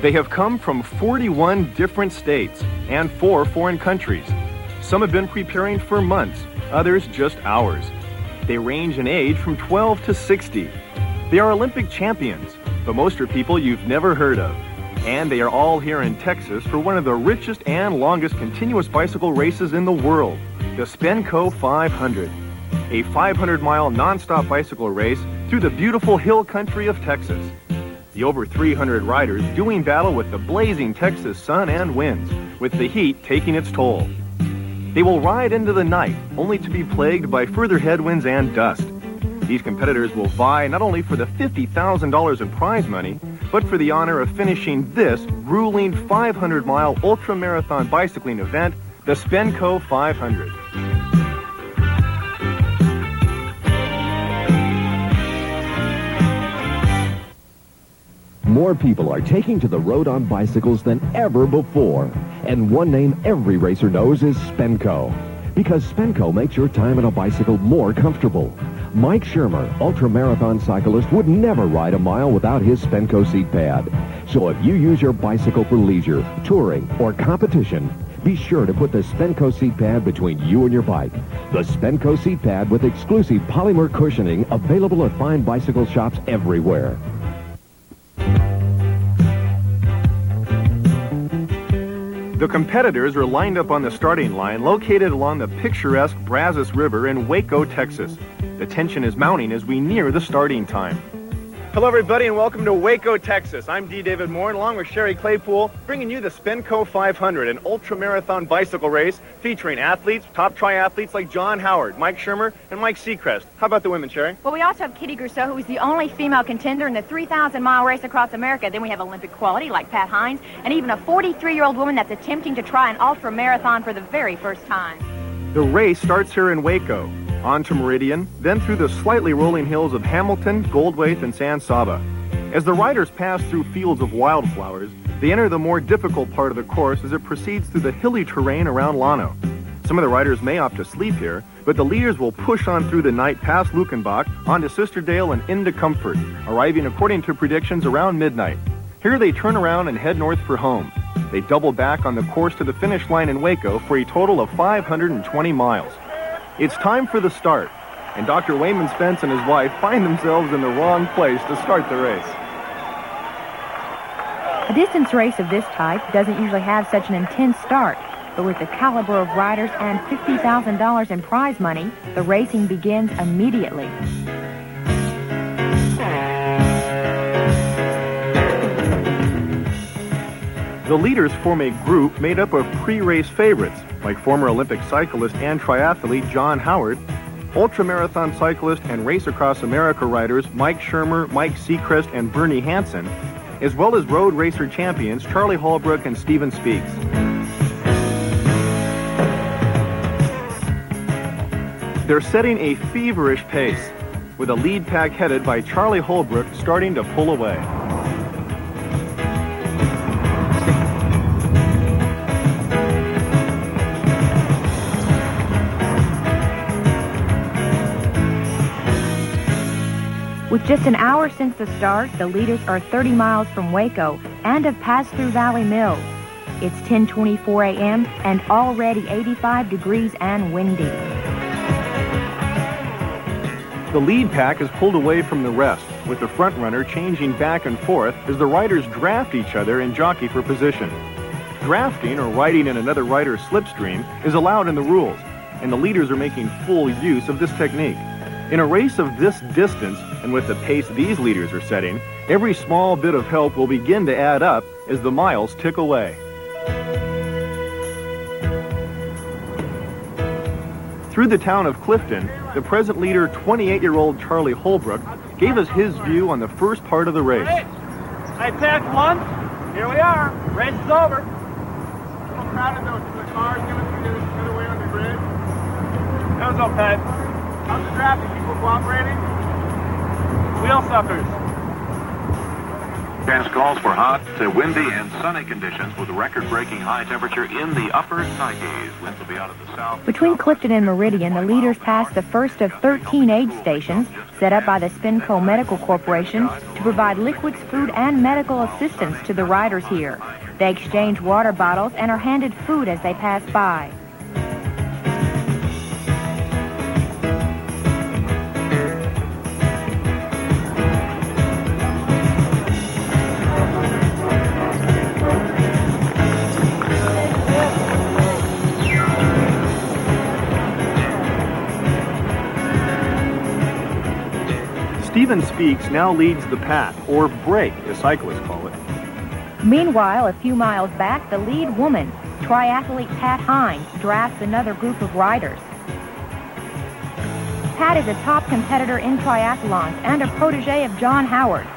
They have come from 41 different states and 4 foreign countries. Some have been preparing for months, others just hours. They range in age from 12 to 60. They are Olympic champions, but most are people you've never heard of. And they are all here in Texas for one of the richest and longest continuous bicycle races in the world, the Spenco 500, a 500-mile nonstop bicycle race through the beautiful hill country of Texas. The over 300 riders doing battle with the blazing Texas sun and winds, with the heat taking its toll. They will ride into the night, only to be plagued by further headwinds and dust. These competitors will vie not only for the $50,000 in prize money, but for the honor of finishing this grueling 500-mile ultramarathon bicycling event, the Spenco 500. More people are taking to the road on bicycles than ever before. And one name every racer knows is Spenco. Because Spenco makes your time on a bicycle more comfortable. Mike Shermer, ultramarathon cyclist, would never ride a mile without his Spenco seat pad. So if you use your bicycle for leisure, touring, or competition, be sure to put the Spenco seat pad between you and your bike. The Spenco seat pad with exclusive polymer cushioning available at fine bicycle shops everywhere. The competitors are lined up on the starting line located along the picturesque Brazos River in Waco, Texas. The tension is mounting as we near the starting time. Hello everybody and welcome to Waco, Texas. I'm D. David Morin along with Sherry Claypool, bringing you the Spenco 500, an ultramarathon bicycle race featuring athletes, top triathletes like John Howard, Mike Shermer, and Mike Seacrest. How about the women, Sherry? Well, we also have Kitty Grousseau, who is the only female contender in the 3,000-mile race across America. Then we have Olympic quality like Pat Hines, and even a 43-year-old woman that's attempting to try an ultramarathon for the very first time. The race starts here in Waco, on to Meridian, then through the slightly rolling hills of Hamilton, Goldthwaite, and San Saba. As the riders pass through fields of wildflowers, they enter the more difficult part of the course as it proceeds through the hilly terrain around Llano. Some of the riders may opt to sleep here, but the leaders will push on through the night past Lukenbach, onto Sisterdale and into Comfort, arriving according to predictions around midnight. Here they turn around and head north for home. They double back on the course to the finish line in Waco for a total of 520 miles. It's time for the start, and Dr. Wayman Spence and his wife find themselves in the wrong place to start the race. A distance race of this type doesn't usually have such an intense start, but with the caliber of riders and $50,000 in prize money, the racing begins immediately. The leaders form a group made up of pre-race favorites, like former Olympic cyclist and triathlete John Howard, ultramarathon cyclist and Race Across America riders Mike Shermer, Mike Seacrest, and Bernie Hansen, as well as road racer champions Charlie Holbrook and Stephen Speaks. They're setting a feverish pace, with a lead pack headed by Charlie Holbrook starting to pull away. With just an hour since the start, the leaders are 30 miles from Waco and have passed through Valley Mills. It's 10:24 a.m. and already 85 degrees and windy. The lead pack has pulled away from the rest, with the front runner changing back and forth as the riders draft each other and jockey for position. Drafting, or riding in another rider's slipstream, is allowed in the rules, and the leaders are making full use of this technique. In a race of this distance, and with the pace these leaders are setting, every small bit of help will begin to add up as the miles tick away. Through the town of Clifton, the present leader, 28-year-old Charlie Holbrook, gave us his view on the first part of the race. Hey, I passed once. Here we are. Race is over. I'm proud of the cars coming through the other way on the grid. That was okay. How's the traffic? People cooperating? Wheel suckers. Forecast calls for hot, windy, and sunny conditions with a record-breaking high temperature in the upper Sierras. Winds will be out of the south. Between Clifton and Meridian, the leaders pass the first of 13 aid stations set up by the Spenco Medical Corporation to provide liquids, food, and medical assistance to the riders here. They exchange water bottles and are handed food as they pass by. Stephen Speaks now leads the pack, or break, as cyclists call it. Meanwhile, a few miles back, the lead woman, triathlete Pat Hines, drafts another group of riders. Pat is a top competitor in triathlons and a protege of John Howard.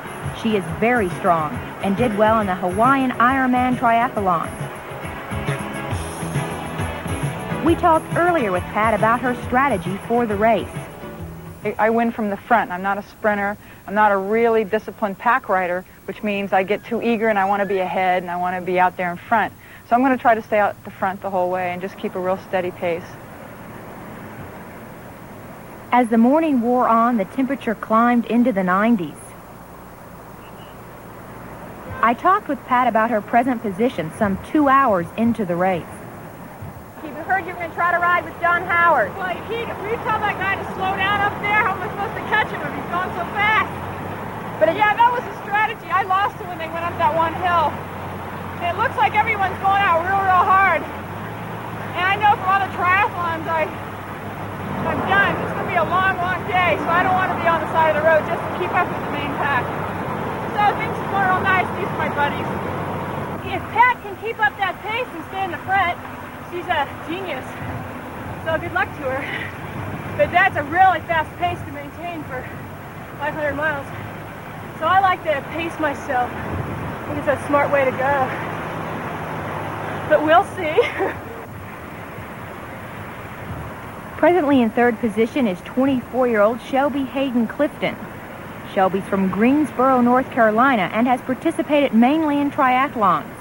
She is very strong and did well in the Hawaiian Ironman triathlon. We talked earlier with Pat about her strategy for the race. I win from the front. I'm not a sprinter. I'm not a really disciplined pack rider, which means I get too eager and I want to be ahead and I want to be out there in front. So I'm going to try to stay out the front the whole way and just keep a real steady pace. As the morning wore on, the temperature climbed into the 90s. I talked with Pat about her present position some 2 hours into the race. We heard you were going to try to ride with John Howard. Well, will you tell that guy to slow down up there? How am I supposed to catch him if he's going so fast? But yeah, that was the strategy. I lost him when they went up that one hill. And it looks like everyone's going out real, real hard. And I know from other triathlons I've done, it's going to be a long, long day, so I don't want to be on the side of the road just to keep up with the main pack. So things are going real nice. These are my buddies. If Pat can keep up that pace and stay in the front, she's a genius. So good luck to her. But that's a really fast pace to maintain for 500 miles. So I like to pace myself. I think it's a smart way to go. But we'll see. Presently in third position is 24-year-old Shelby Hayden Clifton. Shelby's from Greensboro, North Carolina, and has participated mainly in triathlons.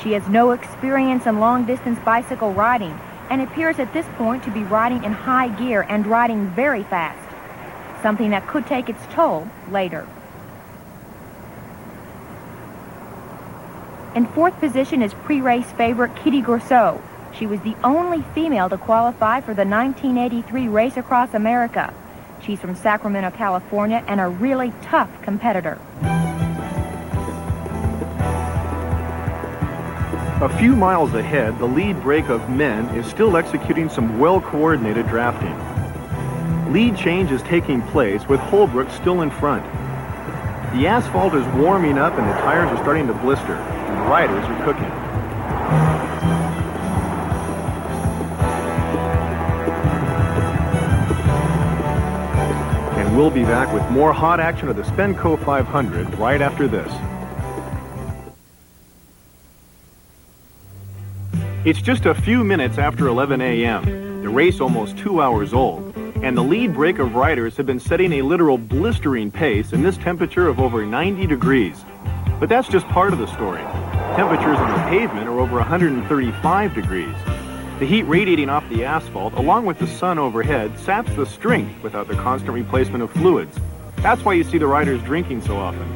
She has no experience in long-distance bicycle riding and appears at this point to be riding in high gear and riding very fast, something that could take its toll later. In fourth position is pre-race favorite Kitty Grosso. She was the only female to qualify for the 1983 Race Across America. She's from Sacramento, California, and a really tough competitor. A few miles ahead, the lead break of men is still executing some well-coordinated drafting. Lead change is taking place with Holbrook still in front. The asphalt is warming up and the tires are starting to blister, and the riders are cooking. And we'll be back with more hot action of the Spenco 500 right after this. It's just a few minutes after 11 a.m., the race almost 2 hours old, and the lead break of riders have been setting a literal blistering pace in this temperature of over 90 degrees. But that's just part of the story. Temperatures on the pavement are over 135 degrees. The heat radiating off the asphalt, along with the sun overhead, saps the strength without the constant replacement of fluids. That's why you see the riders drinking so often.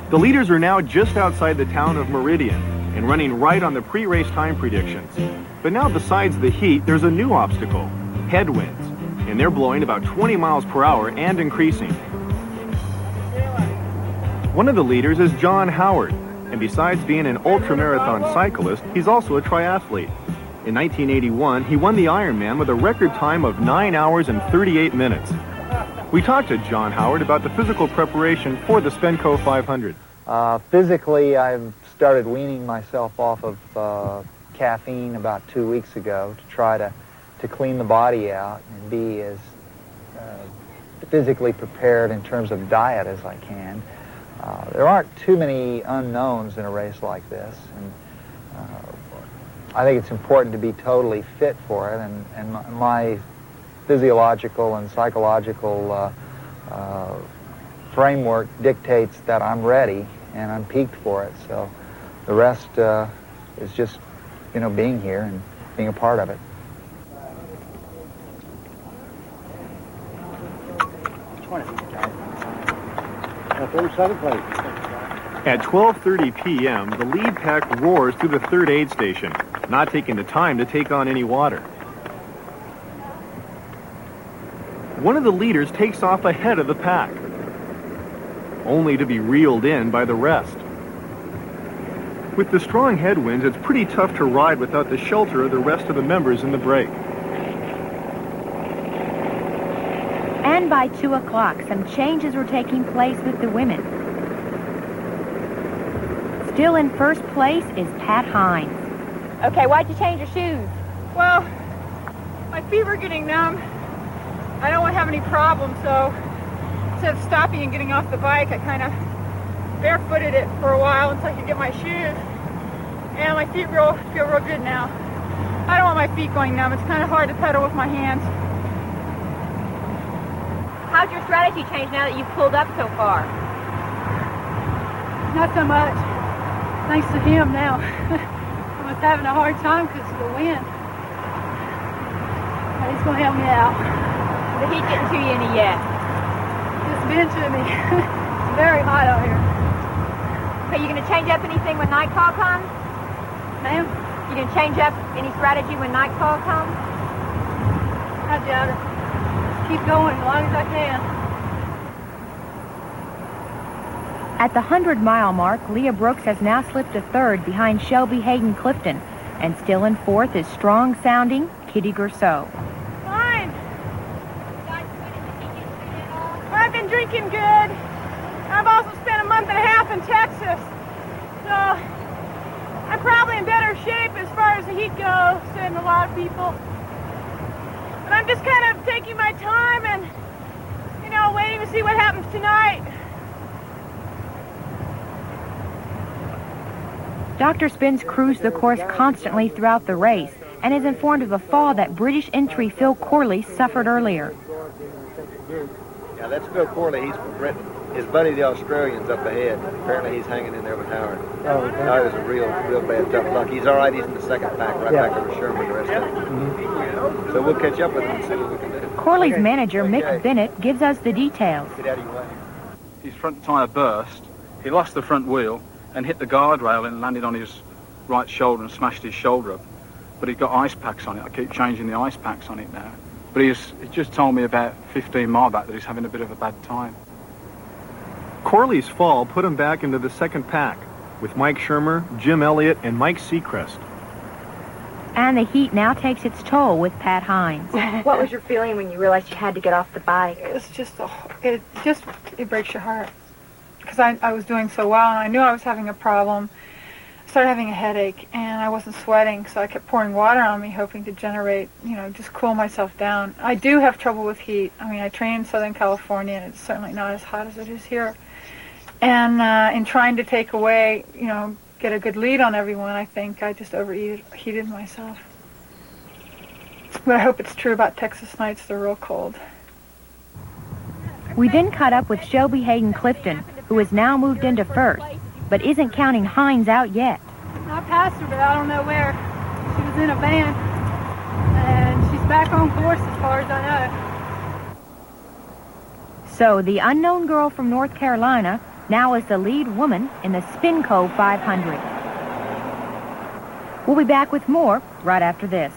The leaders are now just outside the town of Meridian and running right on the pre-race time predictions. But now besides the heat, there's a new obstacle, headwinds, and they're blowing about 20 miles per hour and increasing. One of the leaders is John Howard, and besides being an ultramarathon cyclist, he's also a triathlete. In 1981, he won the Ironman with a record time of 9 hours and 38 minutes. We talked to John Howard about the physical preparation for the Spenco 500. Physically, I've started weaning myself off of caffeine about 2 weeks ago to try to clean the body out and be as physically prepared in terms of diet as I can. There aren't too many unknowns in a race like this, and I think it's important to be totally fit for it, and my physiological and psychological framework dictates that I'm ready and I'm peaked for it. So the rest is just, being here and being a part of it. At 12:30 p.m., the lead pack roars through the third aid station, not taking the time to take on any water. One of the leaders takes off ahead of the pack, only to be reeled in by the rest. With the strong headwinds, it's pretty tough to ride without the shelter of the rest of the members in the break. And by 2 o'clock, some changes were taking place with the women. Still in first place is Pat Hines. Okay, why'd you change your shoes? Well, my feet were getting numb. I don't want to have any problems, so instead of stopping and getting off the bike, I kind of barefooted it for a while until I could get my shoes. And my feet feel real good now. I don't want my feet going numb. It's kind of hard to pedal with my hands. How's your strategy changed now that you've pulled up so far? Not so much. Thanks to him now. I was having a hard time because of the wind. But he's going to help me out. The heat getting to you any yet? It's been to me. It's very hot out here. Are you going to change up anything when nightfall comes? Ma'am? You going to change up any strategy when nightfall comes? I doubt it. Keep going as long as I can. At the 100-mile mark, Leah Brooks has now slipped to third behind Shelby Hayden Clifton. And still in fourth is strong-sounding Kitty Gerseau. Fine. I've been drinking good. I've also spent a month and a half in Texas. So I'm probably in better shape as far as the heat goes than a lot of people. But I'm just kind of taking my time and, waiting to see what happens tonight. Dr. Spence cruised the course constantly throughout the race and is informed of a fall that British entry Phil Corley suffered earlier. Yeah, that's Phil Corley. He's from Britain. His buddy, the Australian's up ahead. Apparently he's hanging in there with Howard. Oh, okay. Howard was a real bad tough luck. He's all right. He's in the second pack, right back over Sherman, the rest of them. Mm-hmm. So we'll catch up with him and see what we can do. Corley's manager, Mick Bennett, gives us the details. Get out of your way. His front tyre burst. He lost the front wheel and hit the guardrail and landed on his right shoulder and smashed his shoulder up. But he's got ice packs on it. I keep changing the ice packs on it now. But he just told me about 15 miles back that he's having a bit of a bad time. Corley's fall put him back into the second pack with Mike Shermer, Jim Elliott, and Mike Seacrest. And the heat now takes its toll with Pat Hines. What was your feeling when you realized you had to get off the bike? It's just, it breaks your heart. Because I was doing so well, and I knew I was having a problem. I started having a headache, and I wasn't sweating, so I kept pouring water on me, hoping to generate, just cool myself down. I do have trouble with heat. I mean, I train in Southern California, and it's certainly not as hot as it is here. And in trying to take away, get a good lead on everyone, I think I just overheated myself. But I hope it's true about Texas nights. They're real cold. We then caught up with Shelby Hayden Clifton, who has now moved into first, but isn't counting Hines out yet. I passed her, but I don't know where. She was in a van, and she's back on course as far as I know. So the unknown girl from North Carolina now is the lead woman in the Spenco 500. We'll be back with more right after this.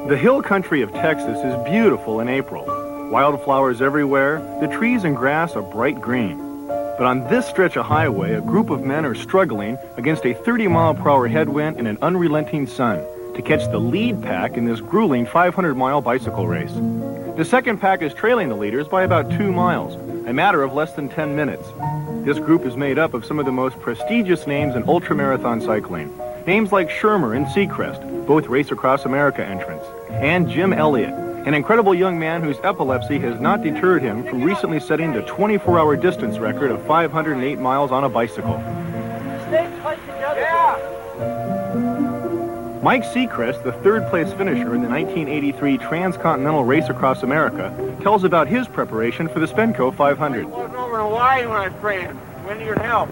The hill country of Texas is beautiful in April. Wildflowers everywhere, the trees and grass are bright green. But on this stretch of highway, a group of men are struggling against a 30-mile-per-hour headwind and an unrelenting sun to catch the lead pack in this grueling 500-mile bicycle race. The second pack is trailing the leaders by about 2 miles, a matter of less than 10 minutes. This group is made up of some of the most prestigious names in ultramarathon cycling. Names like Shermer and Seacrest, both Race Across America entrants, and Jim Elliott, an incredible young man whose epilepsy has not deterred him from recently setting the 24-hour distance record of 508 miles on a bicycle. Mike Seacrest, the third-place finisher in the 1983 Transcontinental Race Across America, tells about his preparation for the Spenco 500. I wasn't over in Hawaii when I was training. When needed help.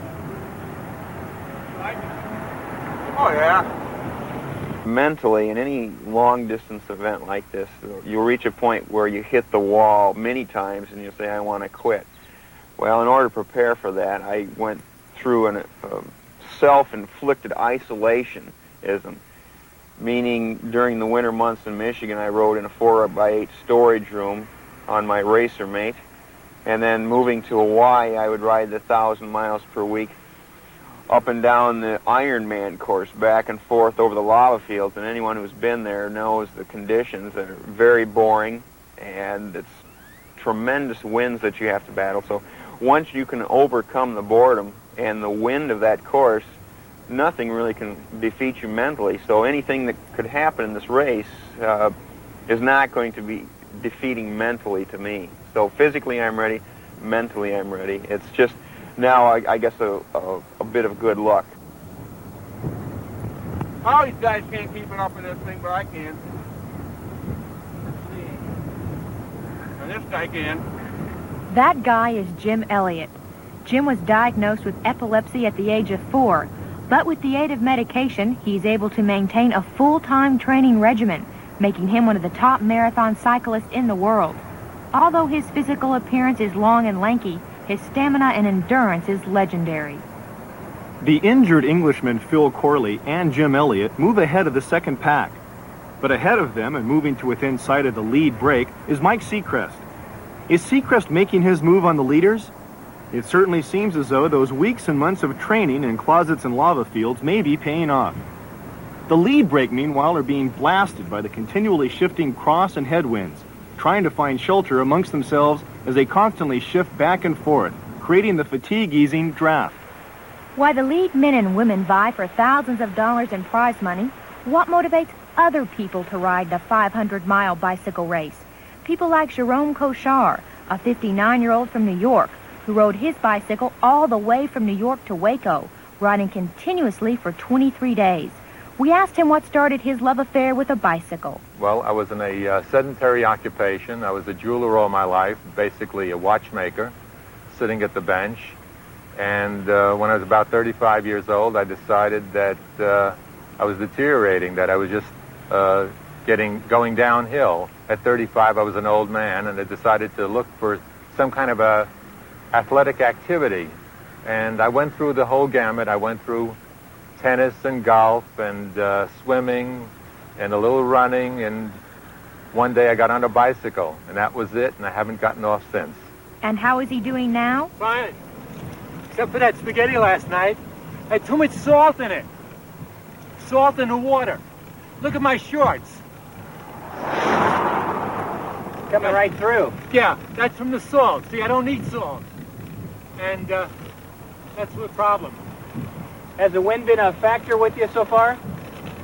Oh, yeah. Mentally, in any long-distance event like this, you'll reach a point where you hit the wall many times and you say, I want to quit. Well, in order to prepare for that, I went through a self-inflicted isolationism, meaning during the winter months in Michigan, I rode in a 4x8 storage room on my racer mate, and then moving to Hawaii, I would ride the 1,000 miles per week up and down the Ironman course, back and forth over the lava fields, and anyone who's been there knows the conditions are very boring, and it's tremendous winds that you have to battle. So once you can overcome the boredom and the wind of that course, nothing really can defeat you mentally. So anything that could happen in this race is not going to be defeating mentally to me. So physically I'm ready, mentally I'm ready. It's just now, I guess, a bit of good luck. All these guys can't keep it up in this thing, but I can. Let's see. And this guy can. That guy is Jim Elliott. Jim was diagnosed with epilepsy at the age of 4, but with the aid of medication, he's able to maintain a full-time training regimen, making him one of the top marathon cyclists in the world. Although his physical appearance is long and lanky, his stamina and endurance is legendary. The injured Englishman Phil Corley and Jim Elliott move ahead of the second pack. But ahead of them and moving to within sight of the lead break is Mike Seacrest. Is Seacrest making his move on the leaders? It certainly seems as though those weeks and months of training in closets and lava fields may be paying off. The lead break, meanwhile, are being blasted by the continually shifting cross and headwinds, trying to find shelter amongst themselves as they constantly shift back and forth, creating the fatigue-easing draft. While the lead men and women vie for thousands of dollars in prize money, what motivates other people to ride the 500-mile bicycle race? People like Jerome Koshar, a 59-year-old from New York, who rode his bicycle all the way from New York to Waco, riding continuously for 23 days. We asked him what started his love affair with a bicycle. Well, I was in a sedentary occupation. I was a jeweler all my life, basically a watchmaker, sitting at the bench. And when I was about 35 years old, I decided that I was deteriorating, that I was just going downhill. At 35, I was an old man, and I decided to look for some kind of a athletic activity. And I went through the whole gamut. I went through tennis and golf and swimming and a little running, and one day I got on a bicycle, and that was it, and I haven't gotten off since. And how is he doing now? Fine. Except for that spaghetti last night. I had too much salt in it. Salt in the water. Look at my shorts. Coming right through. Yeah, that's from the salt. See, I don't need salt. And that's the problem. Has the wind been a factor with you so far?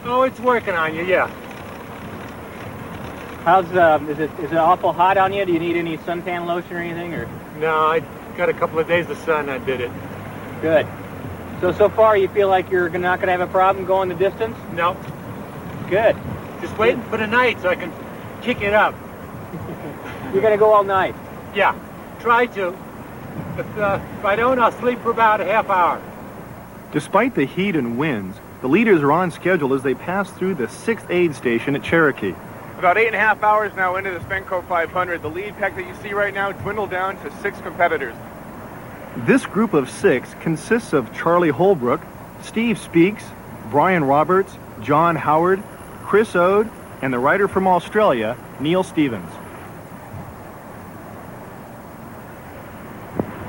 Oh, it's working on you, yeah. How's is it awful hot on you? Do you need any suntan lotion or anything, or? No, I got a couple of days of sun. I did it. Good. So far you feel like you're not going to have a problem going the distance? No. Good. Just waiting for the night so I can kick it up. You're going to go all night? Yeah. Try to. If I don't, I'll sleep for about a half hour. Despite the heat and winds, the leaders are on schedule as they pass through the 6th aid station at Cherokee. About 8.5 hours now into the Spenco 500. The lead pack that you see right now dwindled down to 6 competitors. This group of 6 consists of Charlie Holbrook, Steve Speaks, Brian Roberts, John Howard, Chris Ode, and the rider from Australia, Neil Stevens.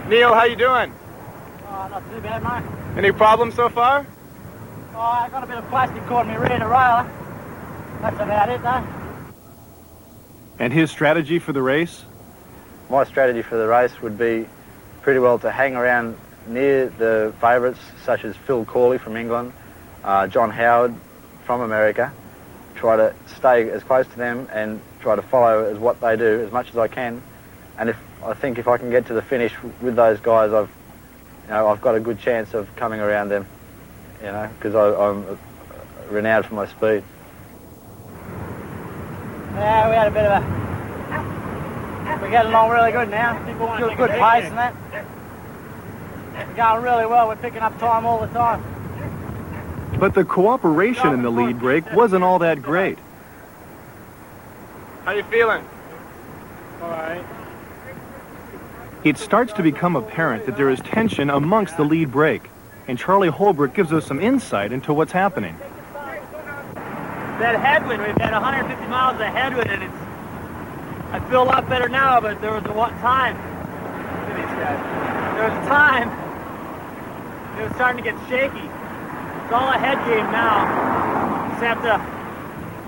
Neil, how you doing? Not too bad, Mark. Any problems so far? Oh, I got a bit of plastic caught me rear to rail. That's about it, though. And his strategy for the race? My strategy for the race would be pretty well to hang around near the favourites, such as Phil Corley from England, John Howard from America, try to stay as close to them and try to follow as what they do as much as I can. And I think if I can get to the finish with those guys, I've got a good chance of coming around them, because I'm renowned for my speed. Yeah, we had a bit of we're getting along really good now. Good pace and that. We're going really well. We're picking up time all the time. But the cooperation in the lead break wasn't all that great. How you feeling? All right. It starts to become apparent that there is tension amongst the lead break, and Charlie Holbrook gives us some insight into what's happening. That headwind, we've had 150 miles of headwind, and I feel a lot better now, but there was a time. Look at these guys. There was a time it was starting to get shaky. It's all a head game now. Just have to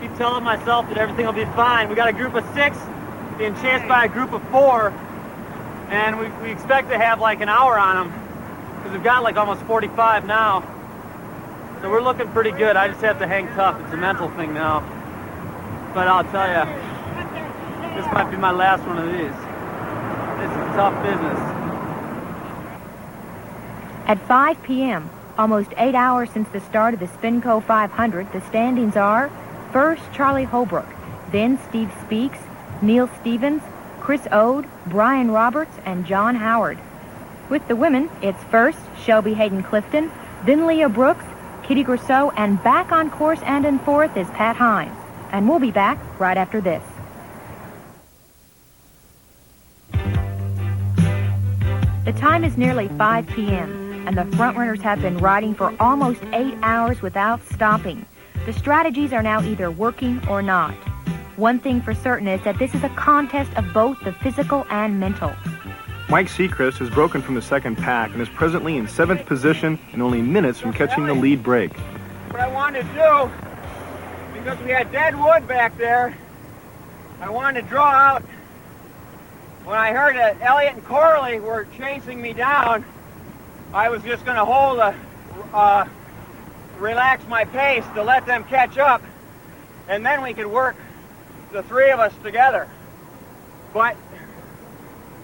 keep telling myself that everything will be fine. We got a group of 6 being chased by a group of 4, and we expect to have like an hour on them, because we've got like almost 45 now. So we're looking pretty good. I just have to hang tough. It's a mental thing now. But I'll tell you, this might be my last one of these. This is tough business. At 5 p.m., almost 8 hours since the start of the Spenco 500, the standings are first Charlie Holbrook, then Steve Speaks, Neil Stevens, Chris Ode, Brian Roberts, and John Howard. With the women, it's first Shelby Hayden-Clifton, then Leah Brooks, Kitty Grousseau, and back on course and in fourth is Pat Hines. And we'll be back right after this. The time is nearly 5 p.m., and the frontrunners have been riding for almost 8 hours without stopping. The strategies are now either working or not. One thing for certain is that this is a contest of both the physical and mental. Mike Seacrest has broken from the second pack and is presently in 7th position and only minutes from catching the lead break. What I wanted to do, because we had dead wood back there, I wanted to draw out. When I heard that Elliot and Corley were chasing me down, I was just going to relax my pace to let them catch up, and then we could work the 3 of us together. But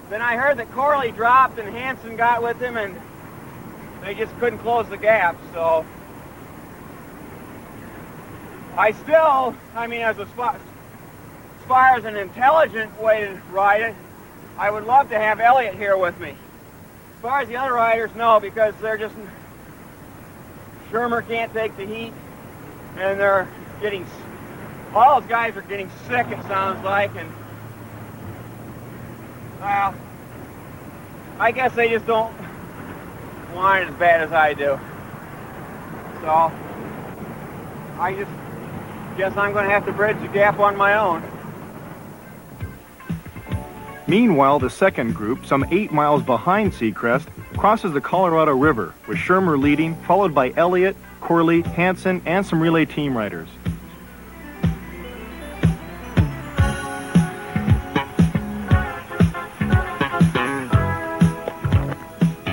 then I heard that Corley dropped and Hansen got with him, and they just couldn't close the gap. So as far as an intelligent way to ride it, I would love to have Elliot here with me. As far as the other riders, no, because they're just... Shermer can't take the heat, and they're getting... All those guys are getting sick, it sounds like, and... Well, I guess they just don't want it as bad as I do. So, I just guess I'm going to have to bridge the gap on my own. Meanwhile, the second group, some 8 miles behind Seacrest, crosses the Colorado River, with Shermer leading, followed by Elliott, Corley, Hansen, and some relay team riders.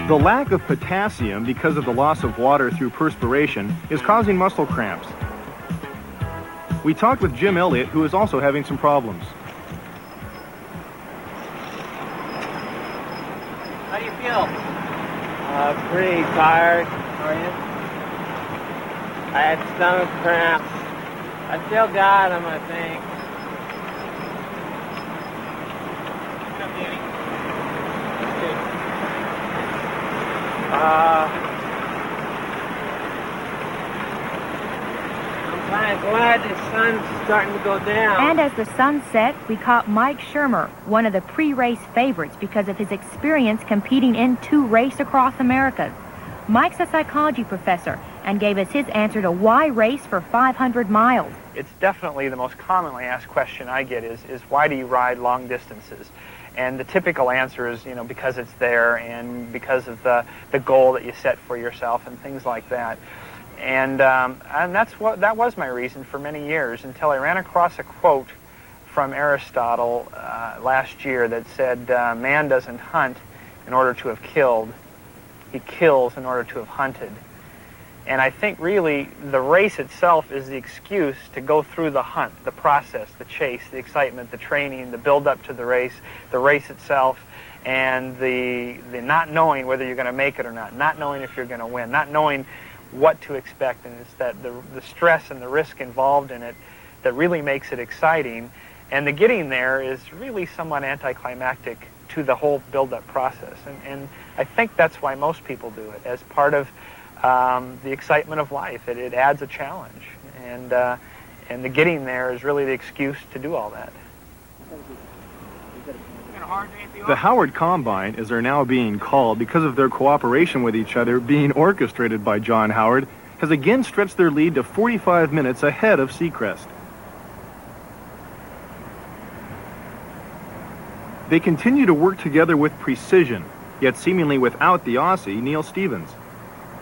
The lack of potassium because of the loss of water through perspiration is causing muscle cramps. We talked with Jim Elliott, who is also having some problems. How do you feel? Pretty tired. How are you? I had stomach cramps. I still got them, I think. I'm kind of glad the sun's starting to go down. And as the sun set, we caught Mike Shermer, one of the pre-race favorites because of his experience competing in 2 Race Across Americas. Mike's a psychology professor and gave us his answer to why race for 500 miles. It's definitely the most commonly asked question I get is why do you ride long distances? And the typical answer is, because it's there and because of the goal that you set for yourself and things like that. And that was my reason for many years until I ran across a quote from Aristotle last year that said, man doesn't hunt in order to have killed, he kills in order to have hunted. And I think really the race itself is the excuse to go through the hunt, the process, the chase, the excitement, the training, the build-up to the race itself, and the not knowing whether you're going to make it or not knowing if you're going to win, not knowing what to expect, and it's that the stress and the risk involved in it that really makes it exciting. And the getting there is really somewhat anticlimactic to the whole build-up process. And I think that's why most people do it, as part of the excitement of life. It adds a challenge, and the getting there is really the excuse to do all that. The Howard Combine, as they're now being called because of their cooperation with each other, being orchestrated by John Howard, has again stretched their lead to 45 minutes ahead of Seacrest. They continue to work together with precision, yet seemingly without the Aussie, Neil Stevens.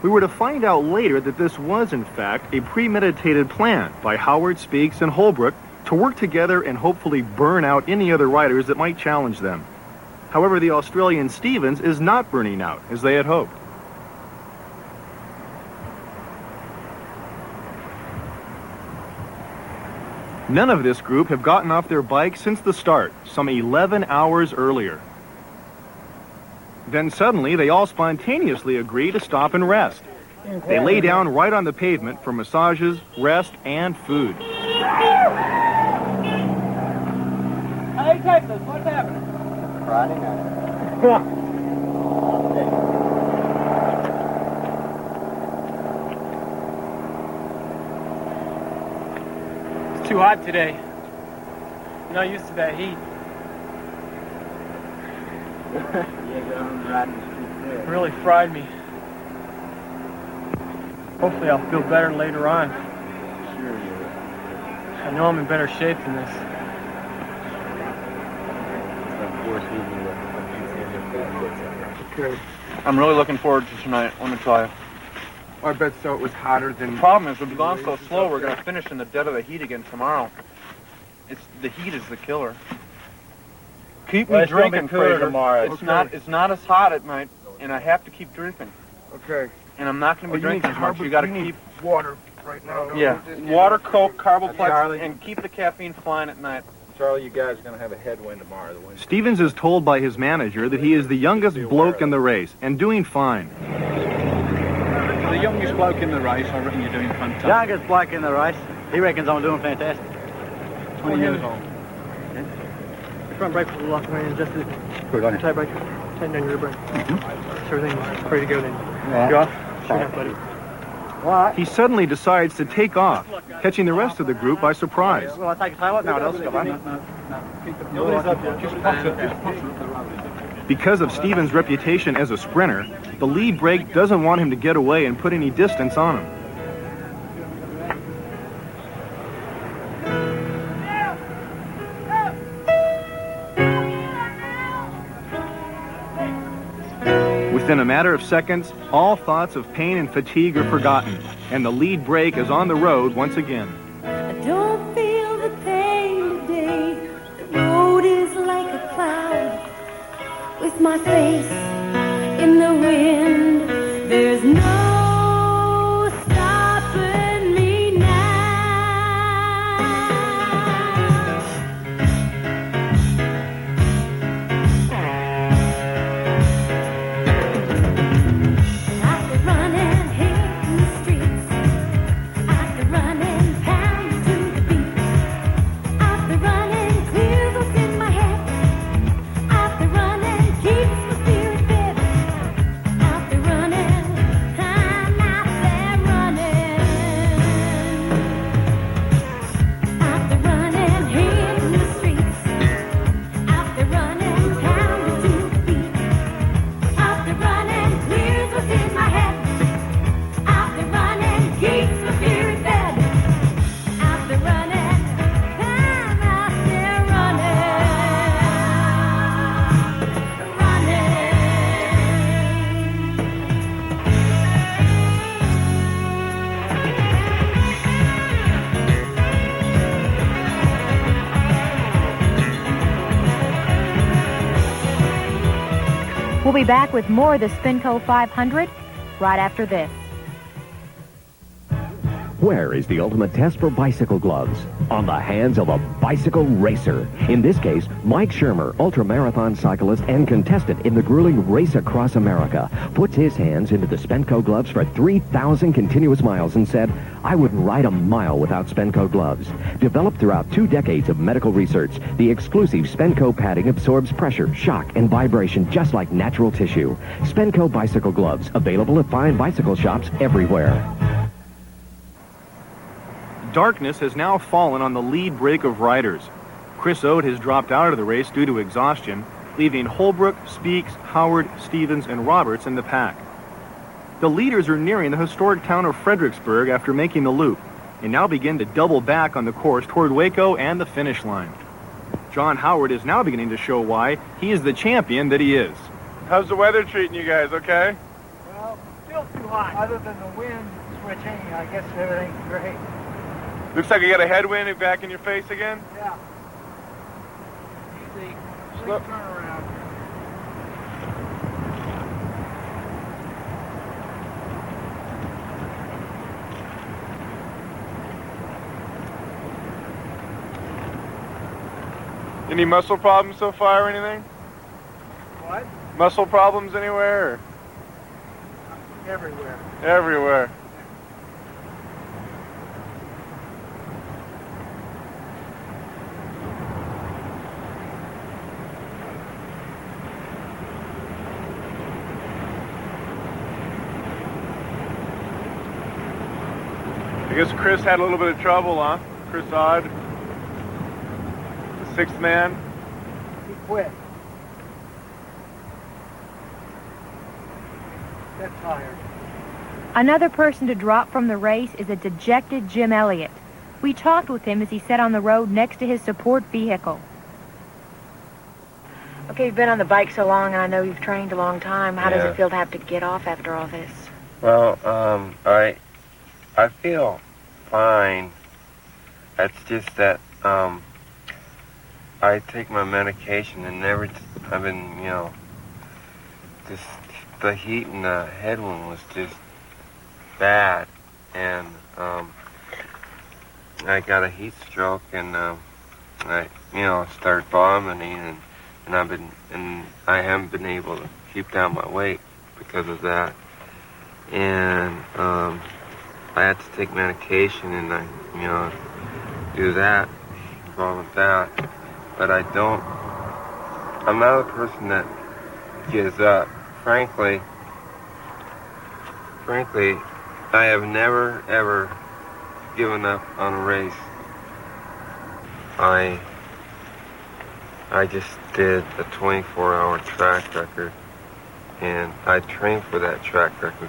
We were to find out later that this was, in fact, a premeditated plan by Howard, Speaks, and Holbrook to work together and hopefully burn out any other riders that might challenge them. However, the Australian Stevens is not burning out, as they had hoped. None of this group have gotten off their bikes since the start, some 11 hours earlier. Then suddenly, they all spontaneously agree to stop and rest. They lay down right on the pavement for massages, rest, and food. Hey, Texas, what's happening? Friday night. It's too hot today. I'm not used to that heat. It really fried me. Hopefully I'll feel better later on. Sure you will. I know I'm in better shape than this. Okay. I'm really looking forward to tonight, let me tell you. I bet so. It was hotter than... The problem is, we've gone so slow, we're going to finish in the dead of the heat again tomorrow. The heat is the killer. Keep me drinking, Fraser. tomorrow. It's not as hot at night, and I have to keep drinking. Okay. And I'm not going to be drinking as much. You got to keep water right now. Yeah, water, Coke, Carboplex, and keep the caffeine flying at night. Charlie, you guys are going to have a headwind tomorrow. Stevens is told by his manager that he is the youngest bloke in the race and doing fine. The youngest bloke in the race, I reckon you're doing fantastic. Youngest bloke in the race. He reckons I'm doing fantastic. 20 years old. Front brake for the lock man, just a Put it on tight brake. Tighten down your rear brake. So everything's ready to go then. Yeah. You off? Sure enough, buddy. What? He suddenly decides to take off, catching the rest of the group by surprise. Well, I take a tail up now. Nobody's up yet. Just punch it. Because of Stevens' reputation as a sprinter, the lead brake doesn't want him to get away and put any distance on him. Within a matter of seconds, all thoughts of pain and fatigue are forgotten, and the lead brake is on the road once again. I don't feel the pain today. The road is like a cloud with my face in the wind. There's no stopping me now. After running here in the streets, after running pound to the beat, after running clears what's in my head, after running keeps my spirit fed, after running I'm out there running, after running here in the streets, after running pound to the beat, after running clears what's in my head, after running keeps my spirit fed, after running I'm out there running. We'll be back with more of the Spenco 500 right after this. Where is the ultimate test for bicycle gloves? On the hands of a bicycle racer. In this case, Mike Shermer, ultramarathon cyclist and contestant in the grueling Race Across America, puts his hands into the Spenco gloves for 3,000 continuous miles and said, "I wouldn't ride a mile without Spenco gloves." Developed throughout 2 decades of medical research, the exclusive Spenco padding absorbs pressure, shock, and vibration just like natural tissue. Spenco bicycle gloves, available at fine bicycle shops everywhere. Darkness has now fallen on the lead break of riders. Chris Ode has dropped out of the race due to exhaustion, leaving Holbrook, Speaks, Howard, Stevens, and Roberts in the pack. The leaders are nearing the historic town of Fredericksburg after making the loop, and now begin to double back on the course toward Waco and the finish line. John Howard is now beginning to show why he is the champion that he is. How's the weather treating you guys, okay? Well, still too hot. Other than the wind switching, I guess everything's great. Looks like you got a headwind back in your face again? Yeah. Easy. Slow turnaround. Any muscle problems so far or anything? What? Muscle problems anywhere? Or? Everywhere. Everywhere. I guess Chris had a little bit of trouble, huh? Chris Odd, the 6th man. He quit. Got tired. Another person to drop from the race is a dejected Jim Elliott. We talked with him as he sat on the road next to his support vehicle. Okay, you've been on the bike so long, and I know you've trained a long time. How does Yeah. it feel to have to get off after all this? Well, I feel fine. It's just that I take my medication and I've been, just the heat and the headwind was just bad, and I got a heat stroke, and I started vomiting, and I haven't been able to keep down my weight because of that. And I had to take medication, and I, do that, involved with that. But I'm not a person that gives up. Frankly, I have never, ever given up on a race. I just did a 24-hour track record, and I trained for that track record,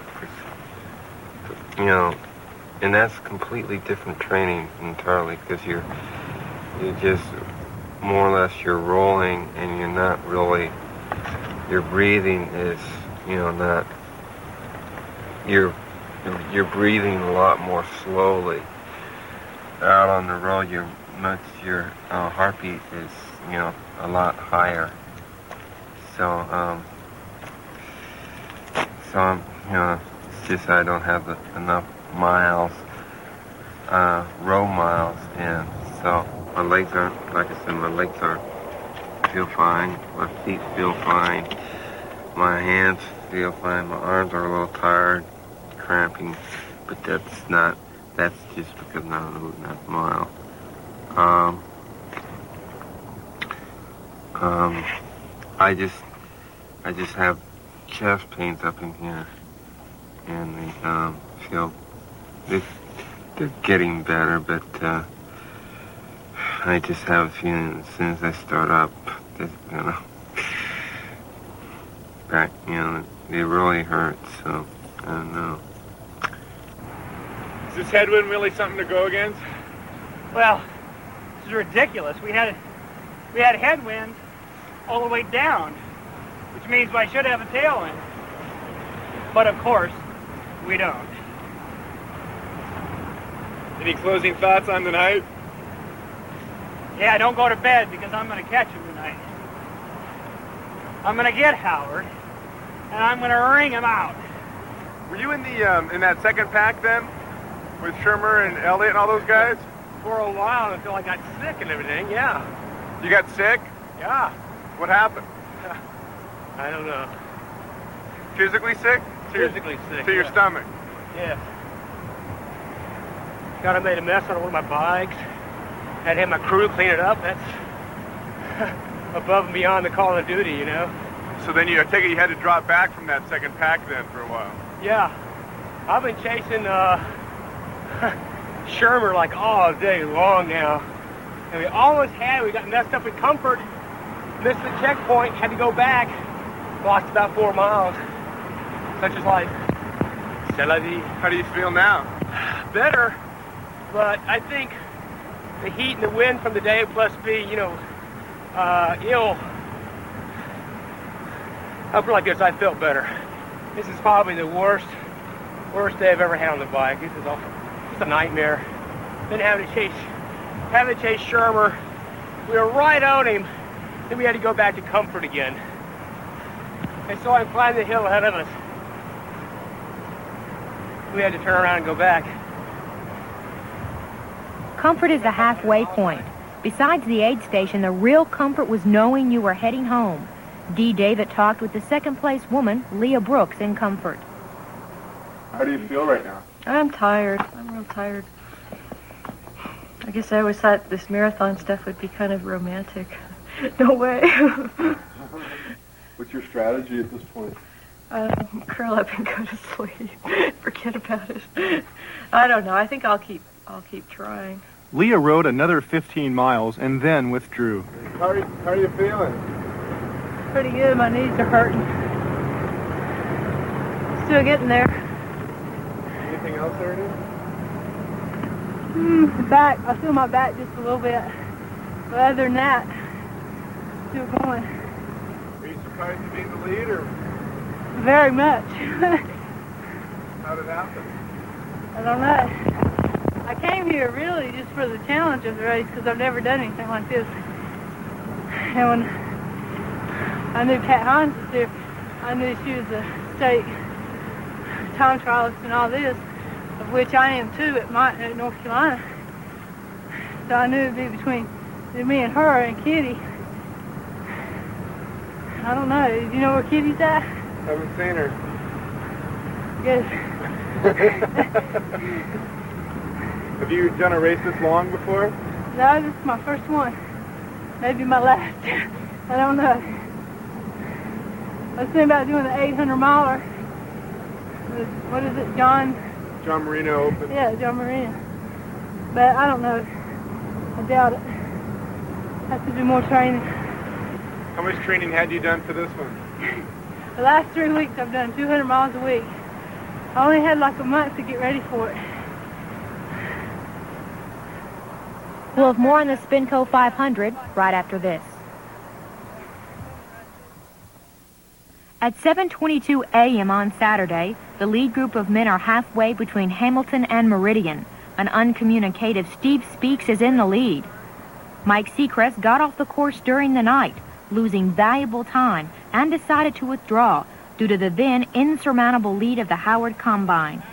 and that's completely different training entirely, because you're just more or less you're rolling, and you're not really, your breathing is, not, you're breathing a lot more slowly. Out on the road, your heartbeat is, a lot higher. So I'm, it's just I don't have enough miles, road miles, and so my legs aren't, like I said, feel fine, my feet feel fine, my hands feel fine, my arms are a little tired, cramping, but that's just because I'm not moving that mile. I just have chest pains up in here, and they're getting better, but I just have a feeling as soon as I start up, it's back, they really hurt, so I don't know. Is this headwind really something to go against? Well, this is ridiculous. We had headwind all the way down, which means I should have a tailwind. But of course, we don't. Any closing thoughts on tonight? Yeah, don't go to bed, because I'm going to catch him tonight. I'm going to get Howard, and I'm going to wring him out. Were you in the in that second pack then? with Shermer and Elliott and all those guys? For a while until I got sick and everything, yeah. You got sick? Yeah. What happened? I don't know. Physically sick? Physically sick. To your stomach? Yes. Got I made a mess out of one of my bikes. Had to have my crew clean it up. That's above and beyond the call of duty, you know. So then I take it you had to drop back from that second pack then for a while? Yeah. I've been chasing Shermer like all day long now. And we got messed up in Comfort, missed the checkpoint, had to go back, lost about 4 miles. Such is life. C'est la vie. How do you feel now? Better, but I think the heat and the wind from the day plus B, I feel like this, I felt better. This is probably the worst day I've ever had on the bike. This is just a nightmare. Then having to chase Shermer. We were right on him. Then we had to go back to Comfort again. And so I climbed the hill ahead of us. We had to turn around and go back. Comfort is the halfway point. Besides the aid station, the real comfort was knowing you were heading home. D. David talked with the second-place woman, Leah Brooks, in Comfort. How do you feel right now? I'm tired. I'm real tired. I guess I always thought this marathon stuff would be kind of romantic. No way. What's your strategy at this point? Curl up and go to sleep. Forget about it. I don't know. I think I'll keep trying. Leah rode another 15 miles and then withdrew. How are you feeling? Pretty good. My knees are hurting. Still getting there. Anything else hurting? The back. I feel my back just a little bit. But other than that, still going. Are you surprised to be in the lead, or? Very much. How did it happen? I don't know. I came here really just for the challenge of the race because I've never done anything like this. And when I knew Pat Hines was there, I knew she was a state time trialist and all this, of which I am too at North Carolina. So I knew it'd be between me and her and Kitty. I don't know. Do you know where Kitty's at? Haven't seen her. Good. Have you done a race this long before? No, this is my first one. Maybe my last. I don't know. I was thinking about doing the 800-miler. What is it, John Marino Open. Yeah, John Marino. But I don't know. I doubt it. Have to do more training. How much training had you done for this one? The last 3 weeks I've done 200 miles a week. I only had like a month to get ready for it. We'll have more on the Spenco 500 right after this. At 7:22 a.m. on Saturday, the lead group of men are halfway between Hamilton and Meridian. An uncommunicative Steve Speaks is in the lead. Mike Seacrest got off the course during the night, losing valuable time, and decided to withdraw due to the then insurmountable lead of the Howard Combine.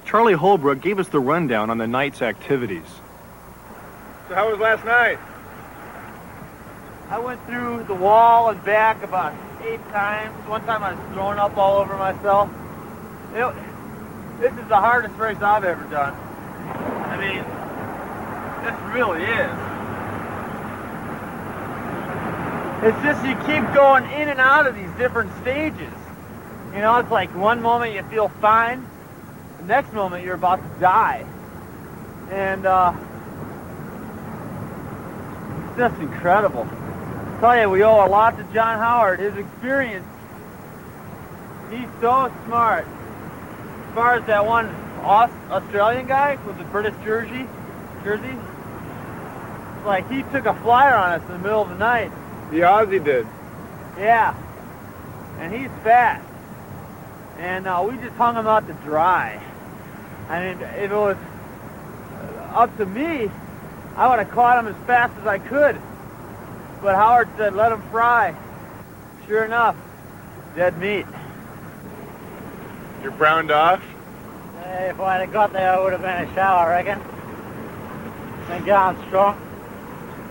Charlie Holbrook gave us the rundown on the night's activities. So how was last night? I went through the wall and back about 8 times. One time I was throwing up all over myself. This is the hardest race I've ever done. I mean, this really is. It's just you keep going in and out of these different stages. You know, it's like one moment you feel fine, the next moment you're about to die. And it's just incredible. I tell you, we owe a lot to John Howard. His experience, he's so smart. As far as that one Australian guy with the British jersey, it's like he took a flyer on us in the middle of the night. The Aussie did. Yeah, and he's fast. And we just hung him out to dry. I mean, if it was up to me, I would have caught him as fast as I could. But Howard said, let him fry. Sure enough, dead meat. You're browned off? If I had got there, I would have been a show, I reckon. Been going strong.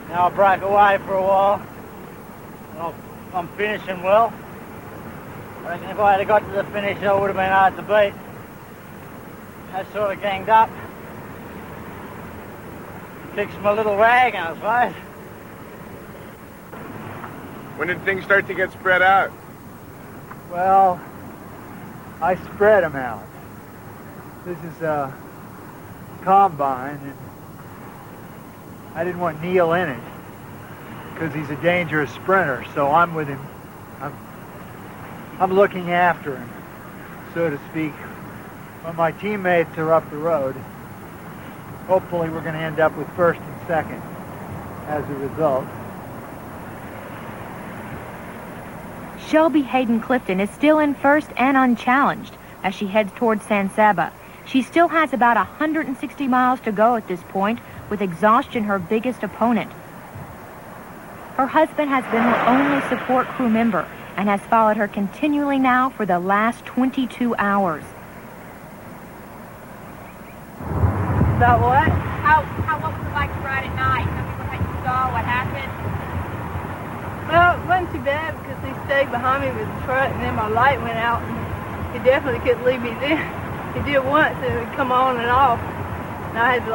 Now I'll break away for a while. I'm finishing well. I reckon if I had got to the finish, I would have been hard to beat. I sort of ganged up. Fixed my little rag, I suppose. When did things start to get spread out? Well, I spread them out. This is a combine, and I didn't want Neil in it because he's a dangerous sprinter, so I'm with him. I'm looking after him, so to speak. When my teammates are up the road, hopefully we're going to end up with first and second as a result. Shelby Hayden Clifton is still in first and unchallenged as she heads towards San Saba. She still has about 160 miles to go at this point, with exhaustion her biggest opponent. Her husband has been her only support crew member and has followed her continually now for the last 22 hours. About what? What was it like to ride at night? Tell me what you saw, what happened. Well, it wasn't too bad because he stayed behind me with the truck, and then my light went out, and he definitely couldn't leave me there. He did once, and it would come on and off. And I had to,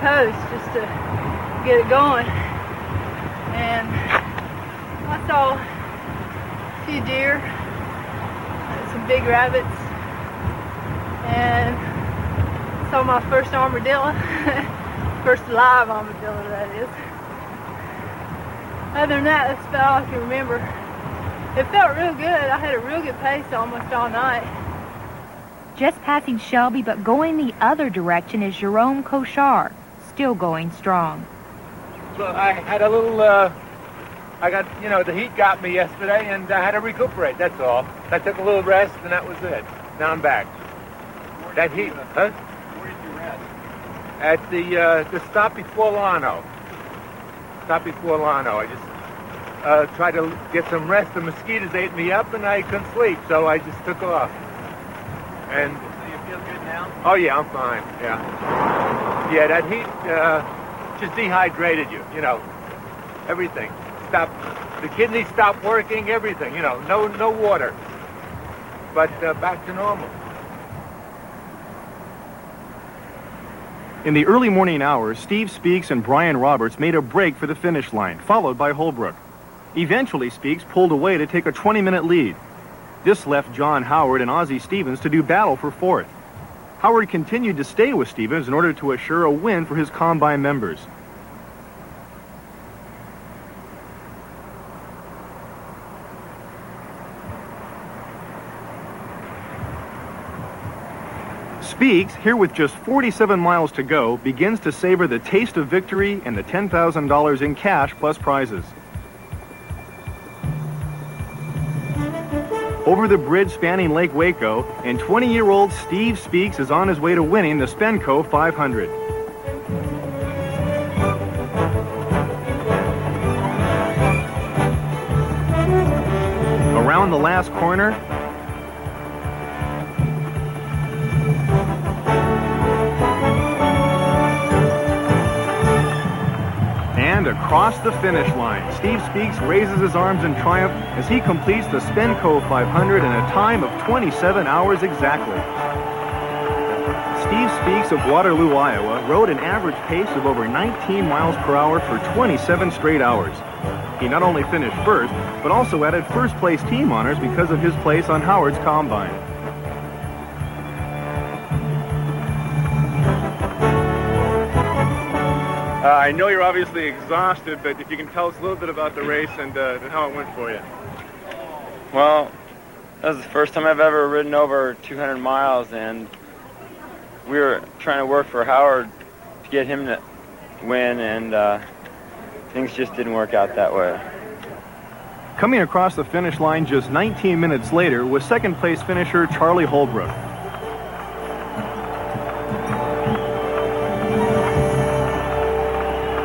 coast just to get it going. And I saw a few deer, some big rabbits, and saw my first armadillo. First live armadillo, that is. Other than that, that's about all I can remember. It felt real good. I had a real good pace almost all night. Just passing Shelby, but going the other direction is Jerome Koshar, still going strong. So I had a little, the heat got me yesterday, and I had to recuperate, that's all. I took a little rest, and that was it. Now I'm back. That heat, huh? Where did you rest? At the stop before Lano. Stop before Lano. I just tried to get some rest. The mosquitoes ate me up, and I couldn't sleep, so I just took off. And so you feel good now? Oh yeah, I'm fine. Yeah. Yeah, that heat just dehydrated you. Everything stopped. The kidneys stopped working. Everything. No water. But back to normal. In the early morning hours, Steve Speaks and Brian Roberts made a break for the finish line, followed by Holbrook. Eventually, Speaks pulled away to take a 20-minute lead. This left John Howard and Ozzie Stevens to do battle for fourth. Howard continued to stay with Stevens in order to assure a win for his combine members. Speaks, here with just 47 miles to go, begins to savor the taste of victory and the $10,000 in cash plus prizes. Over the bridge spanning Lake Waco, and 20-year-old Steve Speaks is on his way to winning the Spenco 500. Around the last corner, and across the finish line, Steve Speaks raises his arms in triumph as he completes the Spenco 500 in a time of 27 hours exactly. Steve Speaks of Waterloo, Iowa, rode an average pace of over 19 miles per hour for 27 straight hours. He not only finished first, but also added first-place team honors because of his place on Howard's combine. I know you're obviously exhausted, but if you can tell us a little bit about the race and how it went for you. Well, that was the first time I've ever ridden over 200 miles, and we were trying to work for Howard to get him to win, and things just didn't work out that way. Coming across the finish line just 19 minutes later was second-place finisher Charlie Holbrook.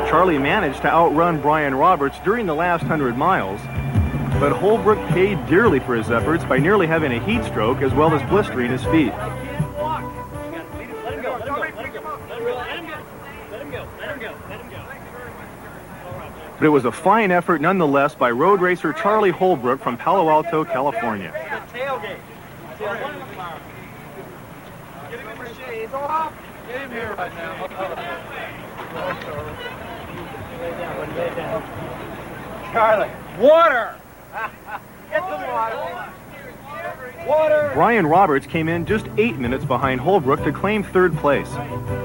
Charlie managed to outrun Brian Roberts during the last 100 miles, but Holbrook paid dearly for his efforts by nearly having a heat stroke as well as blistering his feet. But it was a fine effort nonetheless by road racer Charlie Holbrook from Palo Alto, California. Tailgate. Get him in the shades off. Get him here right now. Charlie, water! Get some water. Water! Brian Roberts came in just 8 minutes behind Holbrook to claim third place.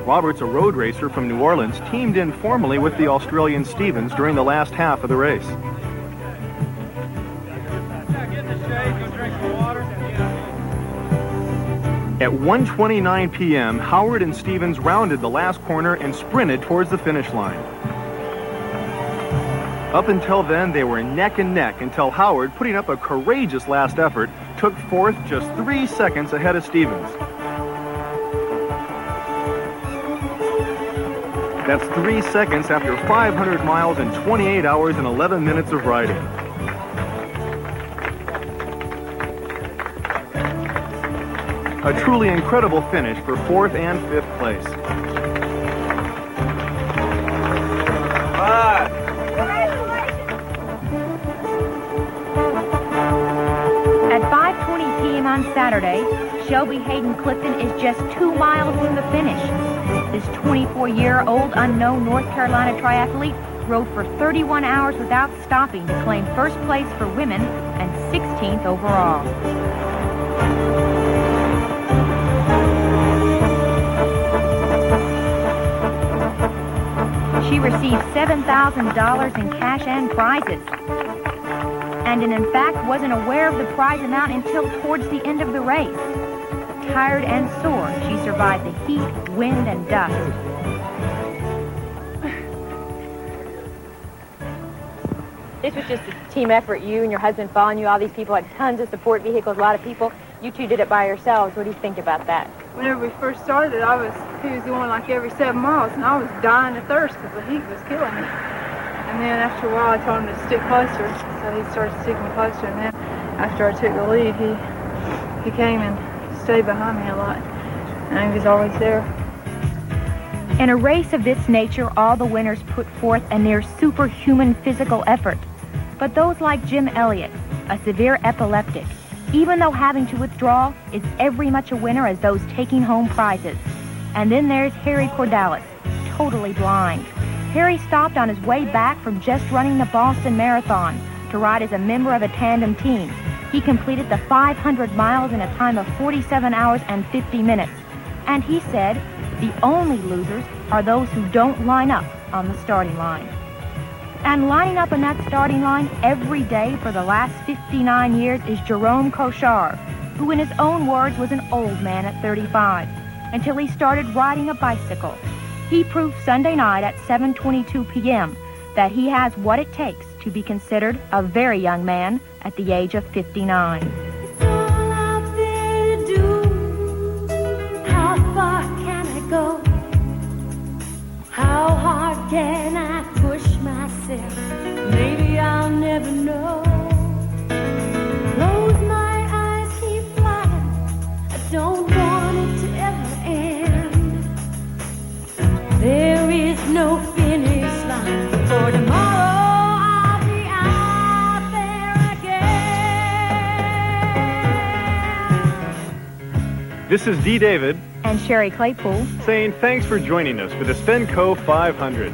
Roberts, a road racer from New Orleans, teamed in formally with the Australian Stevens during the last half of the race. At 1:29 p.m., Howard and Stevens rounded the last corner and sprinted towards the finish line. Up until then, they were neck and neck until Howard, putting up a courageous last effort, took fourth just 3 seconds ahead of Stevens. That's 3 seconds after 500 miles and 28 hours and 11 minutes of riding. A truly incredible finish for 4th and 5th place. At 5:20 p.m. on Saturday, Shelby Hayden Clifton is just 2 miles from the finish. This 24-year-old unknown North Carolina triathlete rode for 31 hours without stopping to claim first place for women and 16th overall. She received $7,000 in cash and prizes, and in fact wasn't aware of the prize amount until towards the end of the race. Tired and sore, she survived the heat, wind, and dust. This was just a team effort. You and your husband following you, all these people had tons of support vehicles, a lot of people. You two did it by yourselves. What do you think about that? Whenever we first started, he was going like every 7 miles, and I was dying of thirst because the heat was killing me. And then after a while, I told him to stick closer, so he started sticking closer. And then after I took the lead, he came and stayed behind me a lot, and he was always there. In a race of this nature, all the winners put forth a near superhuman physical effort. But those like Jim Elliott, a severe epileptic, even though having to withdraw, is every much a winner as those taking home prizes. And then there's Harry Cordalis, totally blind. Harry stopped on his way back from just running the Boston Marathon to ride as a member of a tandem team. He completed the 500 miles in a time of 47 hours and 50 minutes. And he said, the only losers are those who don't line up on the starting line. And lining up in that starting line every day for the last 59 years is Jerome Cochard, who in his own words was an old man at 35, until he started riding a bicycle. He proved Sunday night at 7:22 p.m. that he has what it takes to be considered a very young man at the age of 59. How far can I go? How hard can I push myself? Maybe I'll never know. Close my eyes, keep flying. I don't want it to ever end. There is no finish line for tomorrow. I'll be out there again. This is D. David and Sherry Claypool saying thanks for joining us for the Spenco 500.